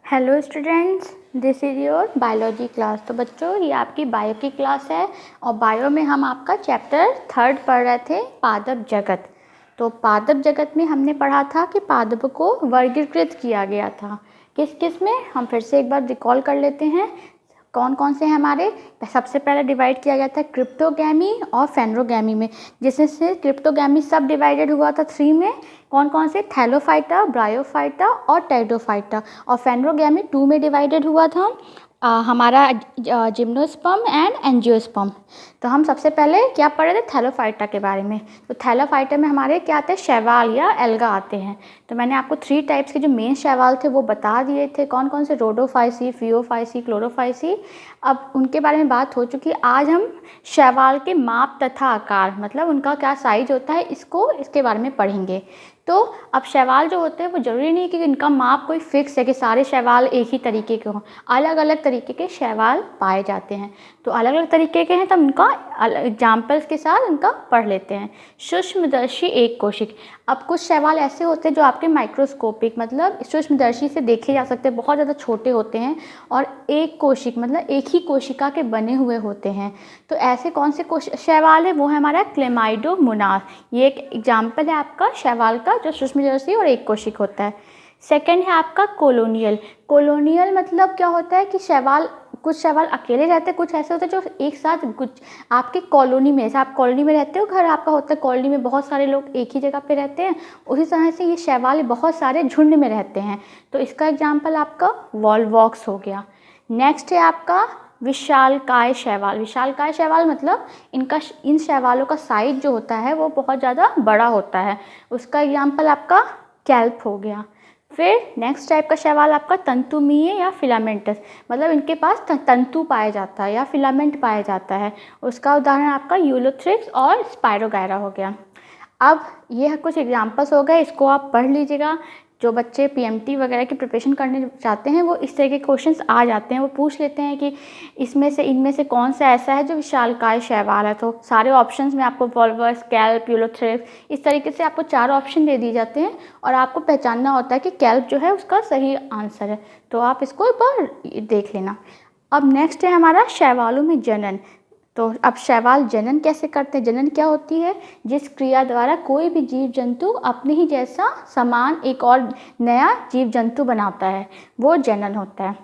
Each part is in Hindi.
Hello students, this is your biology class. तो बच्चों, ये आपकी बायो की क्लास है और बायो में हम आपका चैप्टर 3 पढ़ रहे थे, पादप जगत। तो पादप जगत में हमने पढ़ा था कि पादप को वर्गीकृत किया गया था। किस किस में, हम फिर से एक बार रिकॉल कर लेते हैं। कौन कौन से हमारे सबसे पहले डिवाइड किया गया था क्रिप्टोगैमी और फेनरोगैमी में, जिसमें से क्रिप्टोगैमी सब डिवाइडेड हुआ था 3 में। कौन कौन से, थैलोफाइटा, ब्रायोफाइटा और टेरिडोफाइटा। और फेनरोगैमी 2 में डिवाइडेड हुआ था, हमारा जिम्नोस्पर्म एंड एंजियोस्पर्म। तो हम सबसे पहले क्या पढ़ रहे थे, थैलोफाइटा के बारे में। तो थैलोफाइटा में हमारे क्या आते हैं, शैवाल या एल्गा आते हैं। तो मैंने आपको 3 टाइप्स के जो मेन शैवाल थे वो बता दिए थे, कौन कौन से, रोडोफाइसी, फियोफाइसी, क्लोरोफाइसी। अब उनके बारे में बात हो चुकी। आज हम शैवाल के माप तथा आकार, मतलब उनका क्या साइज होता है, इसके बारे में पढ़ेंगे। तो अब शैवाल जो होते हैं वो ज़रूरी नहीं कि इनका माप कोई फिक्स है कि सारे शैवाल एक ही तरीके के हों। अलग अलग तरीके के शैवाल पाए जाते हैं। तो अलग अलग तरीके के हैं, तो उनका एग्जाम्पल्स के साथ उनका पढ़ लेते हैं। सूक्ष्मदर्शी एक कोशिक। अब कुछ शैवाल ऐसे होते हैं जो आपके माइक्रोस्कोपिक, मतलब सूक्ष्मदर्शी से देखे जा सकते हैं, बहुत ज़्यादा छोटे होते हैं। और एक कोशिक मतलब एक ही कोशिका के बने हुए होते हैं। तो ऐसे कौन से शैवाल है, वो है हमारा क्लेमाइडोमोनास। ये एक एग्जाम्पल है आपका शैवाल का जो सूक्ष्मदर्शी और एक कोशिक होता है। सेकंड है आपका कॉलोनियल। कॉलोनियल मतलब क्या होता है कि शैवाल, कुछ शैवाल अकेले रहते हैं, कुछ ऐसे होते हैं जो एक साथ कुछ आपके कॉलोनी में, जैसे आप कॉलोनी में रहते हो, घर आपका होता है, कॉलोनी में बहुत सारे लोग एक ही जगह पे रहते हैं, उसी तरह से ये शैवाल बहुत सारे झुंड में रहते हैं। तो इसका एग्जाम्पल आपका वॉलवॉक्स हो गया। नेक्स्ट है आपका विशालकाय शैवाल। विशालकाय शैवाल मतलब इन शैवालों का साइज जो होता है वो बहुत ज़्यादा बड़ा होता है। उसका एग्जाम्पल आपका कैल्प हो गया। फिर नेक्स्ट टाइप का शैवाल आपका तंतुमीय या फिलामेंटस, मतलब इनके पास तंतु पाया जाता है या फिलामेंट पाया जाता है। उसका उदाहरण आपका यूलोथ्रिक्स और स्पायरोगायरा हो गया। अब ये कुछ एग्जाम्पल्स हो गए, इसको आप पढ़ लीजिएगा। जो बच्चे पीएमटी वगैरह की प्रिपरेशन करने चाहते हैं वो इस तरह के क्वेश्चंस आ जाते हैं, वो पूछ लेते हैं कि इनमें से कौन सा ऐसा है जो विशालकाय शैवाल है। तो सारे ऑप्शंस में आपको वॉल्वस, कैल्प, यूलोथ्रिक्स, इस तरीके से आपको 4 ऑप्शन दे दिए जाते हैं और आपको पहचानना होता है कि कैल्प जो है उसका सही आंसर है। तो आप इसको एक बार देख लेना। अब नेक्स्ट है हमारा शैवालों में जनन। तो अब शैवाल जनन कैसे करते हैं, जनन क्या होती है, जिस क्रिया द्वारा कोई भी जीव जंतु अपने ही जैसा समान एक और नया जीव जंतु बनाता है, वो जनन होता है।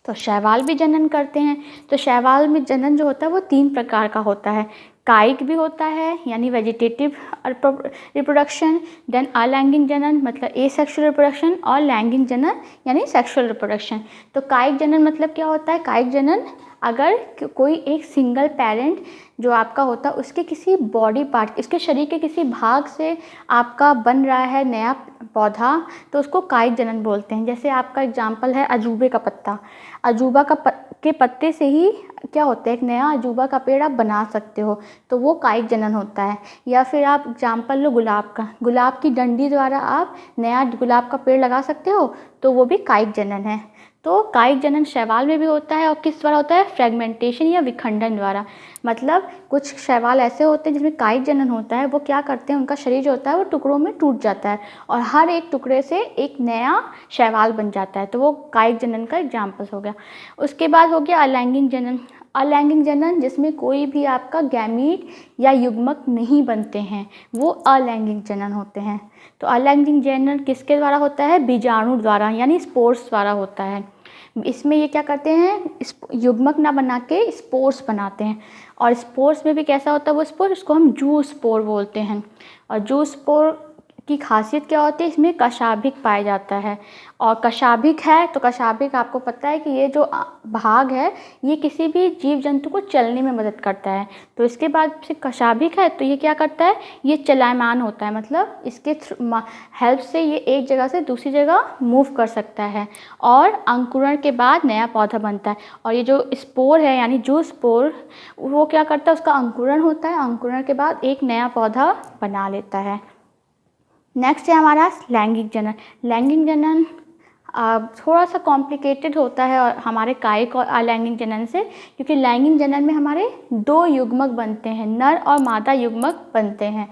तो शैवाल भी जनन करते हैं। तो शैवाल में जनन जो होता है वो 3 प्रकार का होता है। कायिक भी होता है यानी वेजिटेटिव रिप्रोडक्शन, देन अलैंगिक जनन मतलब एसेक्सुअल रिप्रोडक्शन, और लैंगिक जनन यानी सेक्सुअल रिप्रोडक्शन। तो कायिक जनन मतलब क्या होता है, कायिक जनन अगर कोई एक सिंगल पेरेंट जो आपका होता है उसके किसी बॉडी पार्ट, इसके शरीर के किसी भाग से आपका बन रहा है नया पौधा, तो उसको कायिक जनन बोलते हैं। जैसे आपका एग्जाम्पल है अजूबे का पत्ता। अजूबा के पत्ते से ही क्या होता है, एक नया अजूबा का पेड़ आप बना सकते हो, तो वो कायिक जनन होता है। या फिर आप एग्जाम्पल लो गुलाब का, गुलाब की डंडी द्वारा आप नया गुलाब का पेड़ लगा सकते हो, तो वो भी कायिक जनन है। तो कायिक जनन शैवाल में भी होता है और किस द्वारा होता है, फ्रेगमेंटेशन या विखंडन द्वारा। मतलब कुछ शैवाल ऐसे होते हैं जिसमें कायिक जनन होता है, वो क्या करते हैं, उनका शरीर जो होता है वो टुकड़ों में टूट जाता है और हर एक टुकड़े से एक नया शैवाल बन जाता है, तो वो कायिक जनन का एग्जाम्पल हो गया। उसके बाद हो गया अलैंगिक जनन। अलैंगिक जनन जिसमें कोई भी आपका गैमीट या युग्मक नहीं बनते हैं, वो अलैंगिक जनन होते हैं। तो अलैंगिक जनन किसके द्वारा होता है, बीजाणु द्वारा यानी स्पोर्स द्वारा होता है। इसमें ये क्या करते हैं, युग्मक ना बना के स्पोर्स बनाते हैं। और स्पोर्स में भी कैसा होता है वो स्पोर, उसको हम जू स्पोर बोलते हैं। और जू स्पोर की खासियत क्या होती है, इसमें कशाभिक पाया जाता है। और कशाभिक है तो कशाभिक आपको पता है कि ये जो भाग है ये किसी भी जीव जंतु को चलने में मदद करता है। तो इसके बाद से कशाभिक है तो ये क्या करता है, ये चलायमान होता है, मतलब इसके हेल्प से ये एक जगह से दूसरी जगह मूव कर सकता है और अंकुरण के बाद नया पौधा बनता है। और ये जो स्पोर है यानी जू स्पोर, वो क्या करता है, उसका अंकुरण होता है, अंकुरण के बाद एक नया पौधा बना लेता है। नेक्स्ट है हमारा लैंगिक जनन। लैंगिक जनन थोड़ा सा कॉम्प्लिकेटेड होता है और हमारे कायिक और अलैंगिक जनन से, क्योंकि लैंगिक जनन में हमारे 2 युग्मक बनते हैं, नर और मादा युग्मक बनते हैं।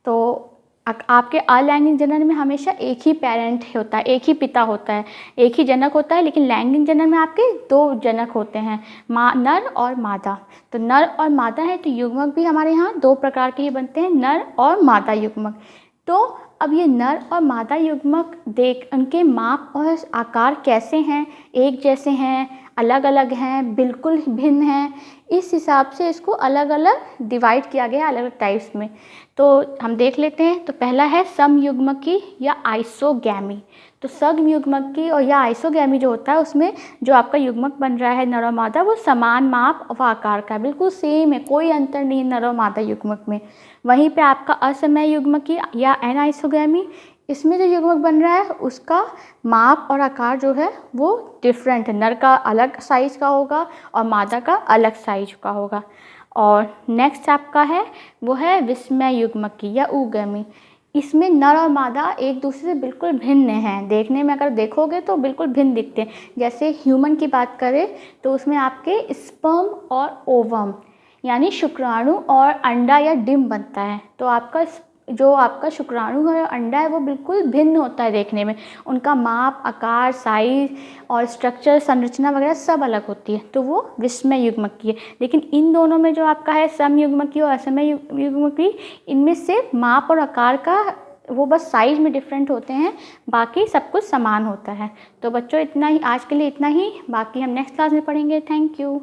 तो आपके अलैंगिक जनन में हमेशा एक ही पेरेंट होता है, एक ही पिता होता है, एक ही जनक होता है, लेकिन लैंगिक जनन में आपके 2 जनक होते हैं, नर और मादा। तो नर और मादा है, तो युग्मक भी हमारे यहाँ 2 प्रकार के ही बनते हैं, नर और मादा युग्मक। तो अब ये नर और मादा युग्मक देख उनके माप और आकार कैसे हैं, एक जैसे हैं, अलग अलग हैं, बिल्कुल भिन्न हैं, इस हिसाब से इसको अलग अलग डिवाइड किया गया अलग अलग टाइप्स में। तो हम देख लेते हैं। तो पहला है समयुग्मकी या आइसोगैमी। तो समयुग्मकी और या आइसोगैमी जो होता है, उसमें जो आपका युग्मक बन रहा है नर और मादा, वो समान माप व आकार का बिल्कुल सेम है, कोई अंतर नहीं है नर और मादा युग्मक में। वहीं पे आपका असमय युग्मकी या एनाइसोगैमी, इसमें जो युग्मक बन रहा है उसका माप और आकार जो है वो डिफरेंट है, नर का अलग साइज़ का होगा और मादा का अलग साइज का होगा। और नेक्स्ट आपका है वो है विस्मय युग्मकी या उगमी। इसमें नर और मादा एक दूसरे से बिल्कुल भिन्न हैं, देखने में अगर देखोगे तो बिल्कुल भिन्न दिखते हैं। जैसे ह्यूमन की बात करें तो उसमें आपके स्पर्म और ओवम यानी शुक्राणु और अंडा या डिम बनता है। तो आपका जो आपका शुक्राणु है और अंडा है वो बिल्कुल भिन्न होता है देखने में, उनका माप, आकार, साइज और स्ट्रक्चर, संरचना वगैरह सब अलग होती है। तो वो विस्मय युग्मकी है। लेकिन इन दोनों में जो आपका है समयुग्मकी और असमय युग्मकी, इनमें से माप और आकार का वो बस साइज में डिफरेंट होते हैं, बाकी सब कुछ समान होता है। तो बच्चों इतना ही आज के लिए, इतना ही, बाकी हम नेक्स्ट क्लास में पढ़ेंगे। Thank you.